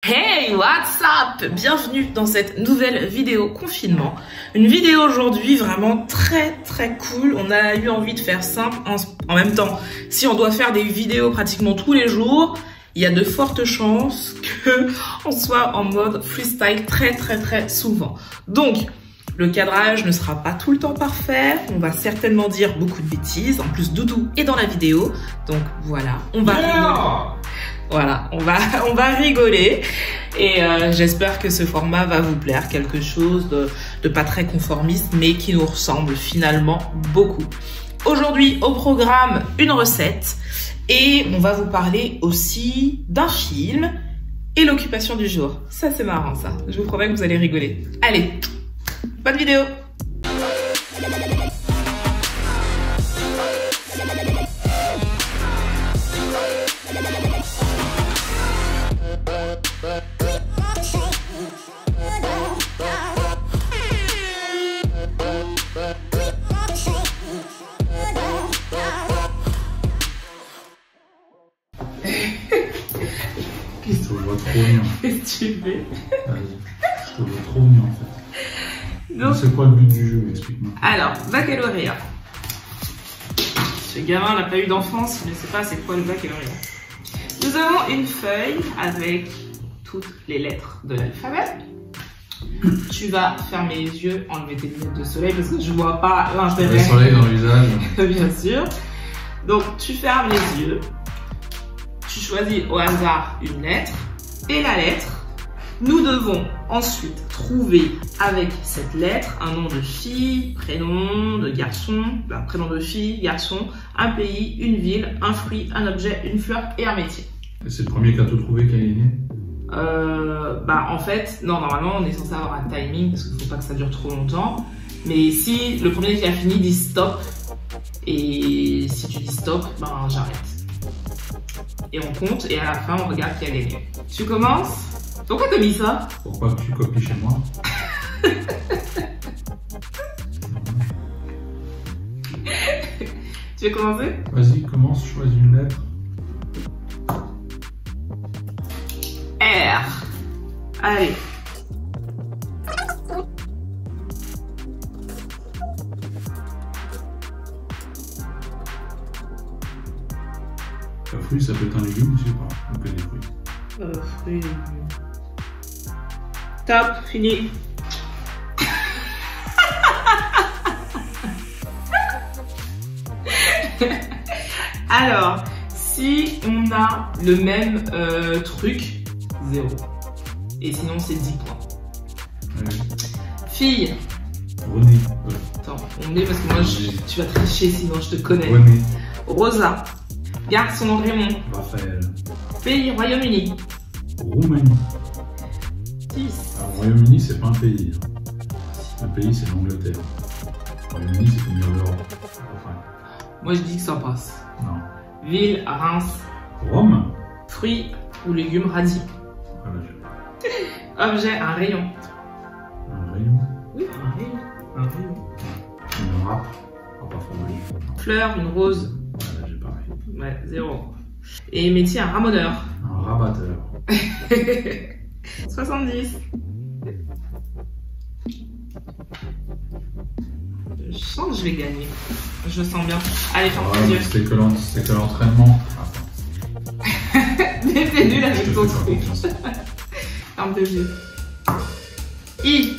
Hey, what's up? Bienvenue dans cette nouvelle vidéo confinement. Une vidéo aujourd'hui vraiment très cool. On a eu envie de faire simple en même temps. Si on doit faire des vidéos pratiquement tous les jours, il y a de fortes chances qu'on soit en mode freestyle très souvent. Donc, le cadrage ne sera pas tout le temps parfait. On va certainement dire beaucoup de bêtises. En plus, Doudou est dans la vidéo. Donc voilà, on va rigoler. Voilà, on va rigoler et j'espère que ce format va vous plaire, quelque chose de pas très conformiste mais qui nous ressemble finalement beaucoup. Aujourd'hui au programme une recette et on va vous parler aussi d'un film et l'occupation du jour. Ça c'est marrant ça, je vous promets que vous allez rigoler. Allez, bonne vidéo! Je te vois trop mignon. Qu'est-ce que tu fais? Je te vois trop mignon en fait. Donc, c'est quoi le but du jeu? Explique-moi. alors, baccalauréat. Ce gamin n'a pas eu d'enfance, il ne sait pas c'est quoi le baccalauréat. Nous avons une feuille avec toutes les lettres de l'alphabet. Tu vas fermer les yeux, enlever tes lunettes de soleil parce que je vois pas l'intérêt. Le soleil dans le visage. Bien sûr. Donc, tu fermes les yeux. Tu choisis au hasard une lettre et la lettre. Nous devons ensuite trouver avec cette lettre un nom de fille, prénom de garçon, prénom de fille, garçon, un pays, une ville, un fruit, un objet, une fleur et un métier. Et c'est le premier qui a tout trouvé qui a gagné? En fait, non, normalement on est censé avoir un timing parce qu'il ne faut pas que ça dure trop longtemps. Mais si le premier qui a fini dit stop, et si tu dis stop, j'arrête. Et on compte et à la fin on regarde qui a gagné. Tu commences? Pourquoi t'as mis ça? Pourquoi tu copies chez moi? Tu veux commencer? Vas-y, commence, choisis une lettre. R. Allez. Un fruit, ça peut être un légume, je sais pas. On peut des fruits. Fruits, légumes. Top, fini. Alors, si on a le même truc, 0. Et sinon, c'est 10 points. Fille. René. Attends, on est parce que moi, tu vas tricher sinon je te connais. René. Rosa. Garçon, Raymond. Raphaël. Pays, Royaume-Uni. Roumanie. 10. Alors, Royaume-Uni, c'est pas un pays. Un pays, c'est l'Angleterre. Royaume-Uni, c'est comme dire l'Europe. Enfin, Moi, je dis que ça passe. non. Ville, Reims. Rome. Fruits ou légumes, radis. Voilà, Objet, un rayon. un rayon. Oui, un rayon. Un rayon. Une râpe. Pas fromage. Fleur, une rose. Voilà, j'ai pareil. Ouais, 0. Et métier, un ramoneur. Un rabatteur. 70. Je sens que je vais gagner. Je le sens bien. Allez, ferme tes yeux. C'était que l'entraînement. Attends. Mais t'es nul Je avec te ton fais pas truc. confiance. Ferme tes yeux. I.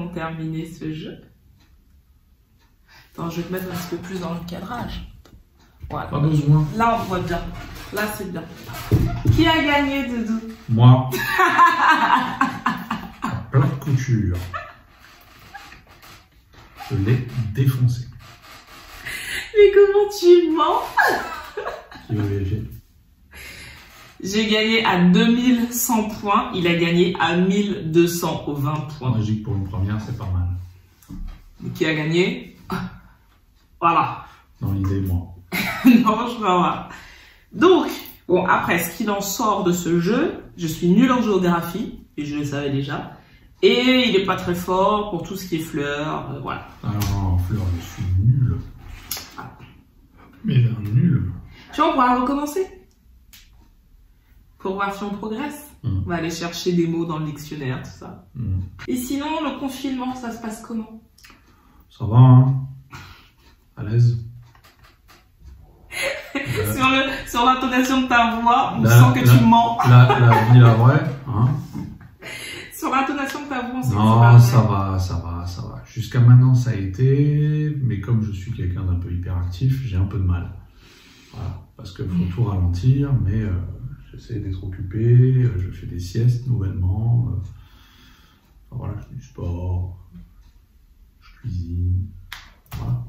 allons terminer ce jeu. Attends, je vais te mettre un petit peu plus dans le cadrage. Voilà. Pas besoin. Là, on voit bien. Là, c'est bien. Qui a gagné, Doudou? Moi. À plat de couture. Je l'ai défoncé. Mais comment tu mens? Qui va vérifier? J'ai gagné à 2100 points. Il a gagné à 1200 aux 20 points. Magique pour une première, c'est pas mal. Et qui a gagné? Voilà. Dans l'idée, moi. Non, je vais voir. Donc, bon, après, ce qu'il en sort de ce jeu, je suis nulle en géographie, et je le savais déjà. Et il est pas très fort pour tout ce qui est fleurs, voilà. Alors, en fleurs, je suis nul. Mais un nul. Tu vois, on pourra recommencer. Pour voir si on progresse. On va aller chercher des mots dans le dictionnaire, tout ça. Et sinon, le confinement, ça se passe comment? Ça va, hein? À l'aise. Sur l'intonation de ta voix, on sent que tu mens. La vie, la vraie, hein? Sur l'intonation de ta voix, on sent que non, ça va, ça va, ça va. Jusqu'à maintenant, ça a été, mais comme je suis quelqu'un d'un peu hyperactif, j'ai un peu de mal. Voilà, parce qu'il faut tout ralentir, mais j'essaie d'être occupé, je fais des siestes nouvellement. Voilà, je fais du sport, je cuisine, voilà.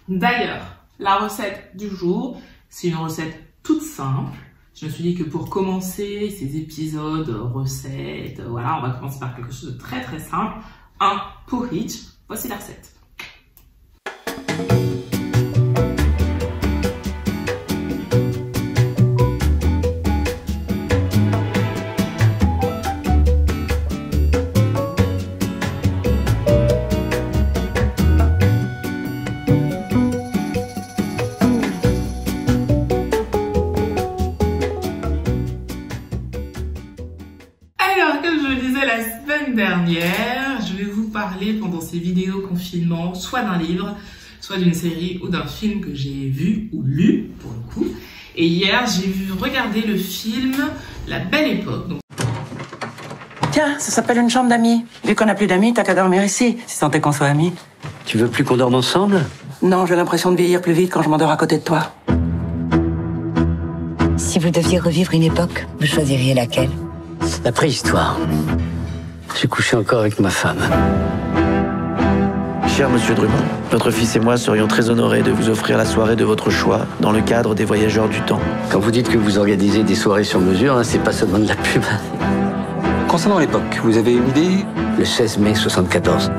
D'ailleurs, la recette du jour, c'est une recette toute simple. Je me suis dit que pour commencer ces épisodes recettes, voilà, on va commencer par quelque chose de très très simple. Un porridge. Voici la recette. Dernière, je vais vous parler pendant ces vidéos confinement soit d'un livre, soit d'une série ou d'un film que j'ai vu ou lu pour le coup. Et hier, j'ai regardé le film La Belle Époque. Donc... Tiens, ça s'appelle une chambre d'amis. Vu qu'on n'a plus d'amis, t'as qu'à dormir ici, si tant est qu'on soit amis. Tu veux plus qu'on dorme ensemble? Non, j'ai l'impression de vieillir plus vite quand je m'endors à côté de toi. Si vous deviez revivre une époque, vous choisiriez laquelle? La préhistoire. J'ai couché encore avec ma femme. Cher monsieur Drummond, votre fils et moi serions très honorés de vous offrir la soirée de votre choix dans le cadre des Voyageurs du Temps. Quand vous dites que vous organisez des soirées sur mesure, hein, c'est pas seulement de la pub. Concernant l'époque, vous avez une idée? Le 16 mai 74.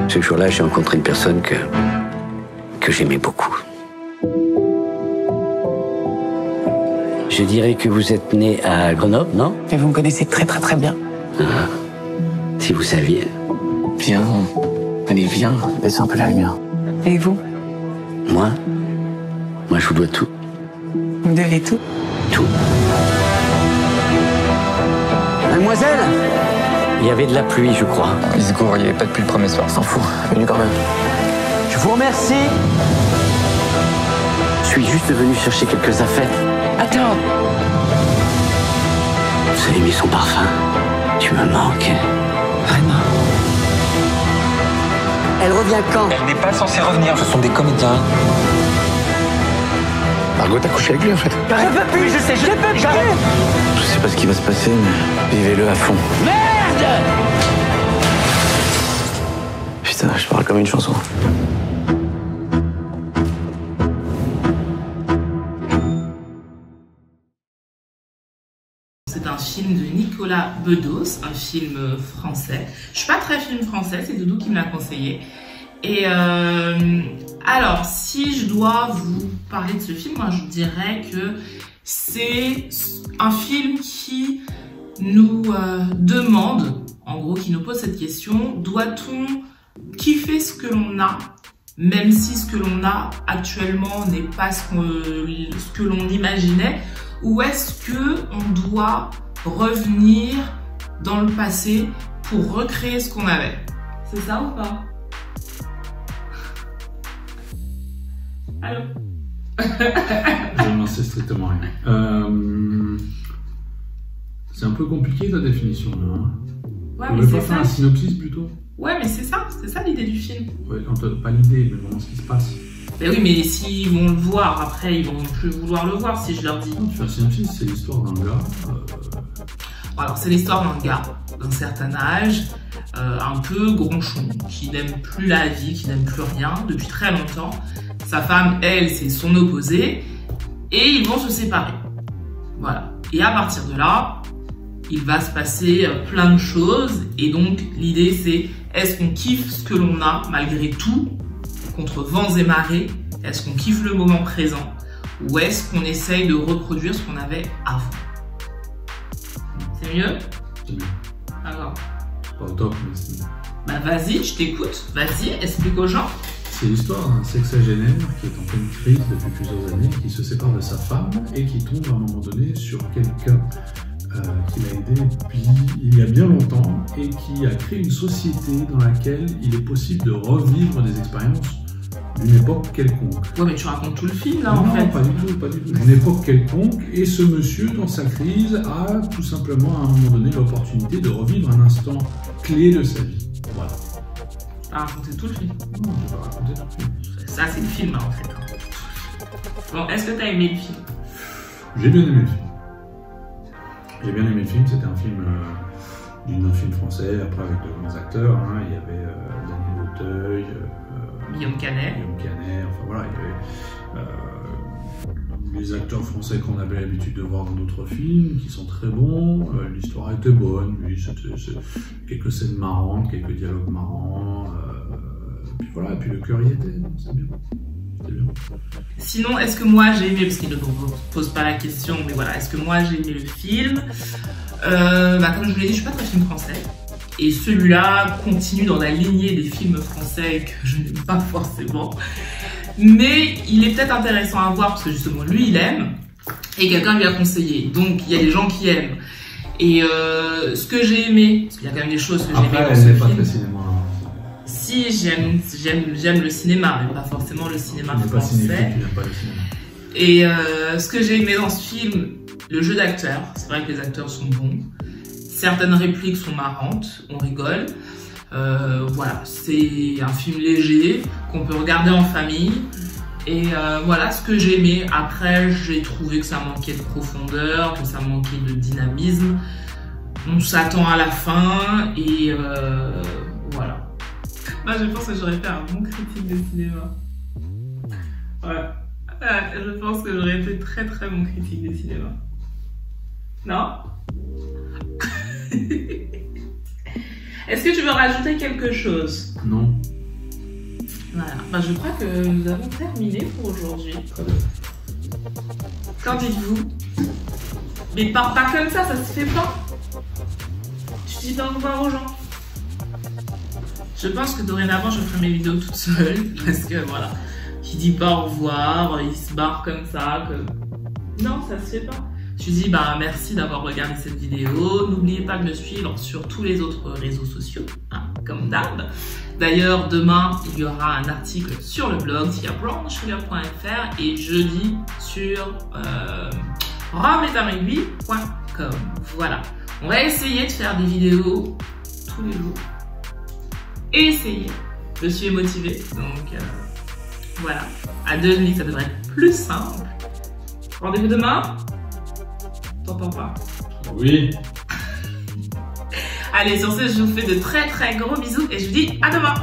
Ce jour-là, j'ai rencontré une personne que j'aimais beaucoup. Je dirais que vous êtes né à Grenoble, non? Et vous me connaissez très très très bien. Ah, si vous saviez. Viens, allez, viens, baisse un peu la lumière. Et vous? Moi, je vous dois tout. Vous devez tout? Tout. Mademoiselle, il y avait de la pluie, je crois. Il se gourre, il n'y avait pas de pluie le premier soir, s'en fout. Venu quand même. Je vous remercie. Je suis juste venu chercher quelques affaires. Attends. Vous avez mis son parfum. Tu me manques. Vraiment? Elle revient quand? Elle n'est pas censée revenir, ce sont des comédiens. Margot, t'as couché avec lui en fait? Je peux plus, je sais, je peux plus. Je sais pas ce qui va se passer, mais vivez-le à fond. Merde! Putain, je parle comme une chanson. C'est un film de Nicolas Bedos, un film français. Je suis pas très film français, c'est Doudou qui me l'a conseillé. Et alors, si je dois vous parler de ce film, moi je dirais que c'est un film qui nous demande, en gros, qui nous pose cette question: doit-on kiffer ce que l'on a, même si ce que l'on a actuellement n'est pas ce que l'on imaginait, ou est-ce que on doit revenir dans le passé pour recréer ce qu'on avait? C'est ça ou pas? Allô? Je n'en sais strictement rien. C'est un peu compliqué ta définition là. Hein. Ouais, On mais ne c'est pas faire ça. un synopsis plutôt? Ouais, mais c'est ça l'idée du film. Ouais, non, t'as pas l'idée, mais vraiment ce qui se passe. Ben oui, mais s'ils vont le voir, après, ils vont plus vouloir le voir si je leur dis. Non, tu fais un synopsis, c'est l'histoire d'un gars. Alors, c'est l'histoire d'un gars d'un certain âge, un peu gronchon, qui n'aime plus la vie, qui n'aime plus rien depuis très longtemps. Sa femme, elle, c'est son opposé, et ils vont se séparer. Voilà. Et à partir de là, il va se passer plein de choses, et donc l'idée c'est, est-ce qu'on kiffe ce que l'on a malgré tout, contre vents et marées? Est-ce qu'on kiffe le moment présent? Ou est-ce qu'on essaye de reproduire ce qu'on avait avant? C'est mieux? C'est mieux. Alors. C'est pas au top, mais c'est mieux. Bah vas-y, je t'écoute. Vas-y, explique aux gens. C'est l'histoire d'un sexagénaire qui est en pleine crise depuis plusieurs années, qui se sépare de sa femme et qui tombe à un moment donné sur quelqu'un qui l'a aidé depuis il y a bien longtemps et qui a créé une société dans laquelle il est possible de revivre des expériences d'une époque quelconque. Ouais, mais tu racontes tout le film là non, en fait. Pas du tout, pas du tout. Une époque quelconque, et ce monsieur, dans sa crise, a tout simplement à un moment donné l'opportunité de revivre un instant clé de sa vie. Voilà. Tu vas raconter tout le film. Non, je vais raconter tout le film. Ça, c'est le film en fait. Bon, est-ce que t'as aimé le film? J'ai bien aimé le film. J'ai bien aimé le film, c'était un film d'un film français, après avec de grands acteurs. Hein. Il y avait Daniel Auteuil, Guillaume Canet, enfin voilà, il y avait les acteurs français qu'on avait l'habitude de voir dans d'autres films, qui sont très bons. L'histoire était bonne, oui, c'était quelques scènes marrantes, quelques dialogues marrants. Puis voilà, et puis le cœur y était, c'est bien. Sinon, est-ce que moi j'ai aimé, parce qu'il ne me pose pas la question, mais voilà, est-ce que moi j'ai aimé le film? Comme je vous l'ai dit, je suis pas très film français. Et celui-là continue dans la lignée des films français que je n'aime pas forcément. Mais il est peut-être intéressant à voir parce que justement lui il aime et quelqu'un lui a conseillé. Donc il y a des gens qui aiment. Et ce que j'ai aimé, parce qu'il y a quand même des choses que j'ai aimé dans ce film. Pas très cinéma. Si, j'aime le cinéma, mais pas forcément le cinéma français. Et ce que j'ai aimé dans ce film, le jeu d'acteurs. C'est vrai que les acteurs sont bons. Certaines répliques sont marrantes, on rigole. Voilà, c'est un film léger qu'on peut regarder en famille. Et voilà ce que j'ai aimé. Après, j'ai trouvé que ça manquait de profondeur, que ça manquait de dynamisme. On s'attend à la fin et voilà. Moi, je pense que j'aurais fait un bon critique de cinéma. Ouais. Je pense que j'aurais fait très très bon critique de cinéma. Non? Est-ce que tu veux rajouter quelque chose? Non. Voilà. Je crois que nous avons terminé pour aujourd'hui. Très bien. Qu'en dites-vous? Mais pas comme ça se fait pas. Tu dis pas au revoir aux gens. Je pense que dorénavant je ferai mes vidéos toute seule parce que voilà, qui dit pas au revoir, il se barre comme ça. Non, ça se fait pas. Je dis merci d'avoir regardé cette vidéo. N'oubliez pas de me suivre sur tous les autres réseaux sociaux, hein, comme d'hab. D'ailleurs, demain, il y aura un article sur le blog brownsugar.fr et jeudi sur rometamegui.com. Voilà. On va essayer de faire des vidéos tous les jours. Essayer. Je suis motivée, donc voilà. À devenir, ça devrait être plus simple. Rendez-vous demain. T'entends pas? Oui. Allez, sur ce, je vous fais de très très gros bisous et je vous dis à demain.